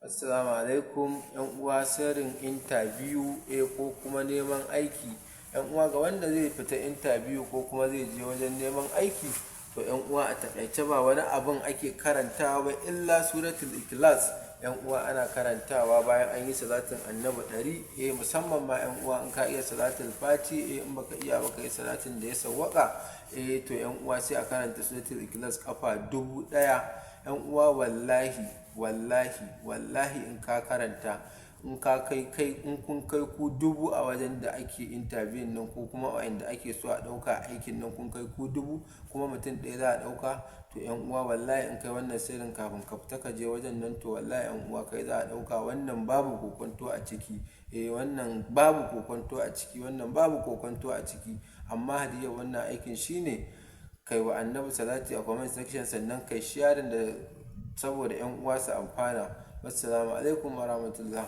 Assalamu alaikum ‘yan uwa sirrin interview ko kuma neman aiki. ‘Yan uwa ga wanda zai fita interview ko kuma zai je wajen neman aiki, to ‘yan uwa a taƙaice ba wani abun ake karantawa ba illa suratul Ikhlas. ‘Yan uwa ana karantawa bayan an yi salatin annabi 100, musamman ma ‘yan uwa in ka iya salatul fati, in baka iya baka yi salatin da ya sawwaka, to ‘yan uwa sai a karanta suratul Ikhlas kafa 1000. ‘Yan uwa wallahi in ka karanta, in kun kai ku 1000 a wajen da ake interview nan, ko kuma wa'anda ake so a ɗauka aikin nan kun kai ku 1000 kuma mutum ɗaya za a ɗauka, to ‘yan uwa wallahi in kai wannan sirrin kafin ka fita ka je wajen nan, to wallahi ‘yan uwa kai za a ɗauka. Wannan babu kokonto a ciki, wannan babu kokonto a ciki, wannan babu kokonto a ciki. Amma hadiyar wannan aikin shine kai wa annabi salati a comment section, sannan kai sharing da saboda ‘yan uwa su amfana. Wassalamu alaikum warahmatullah.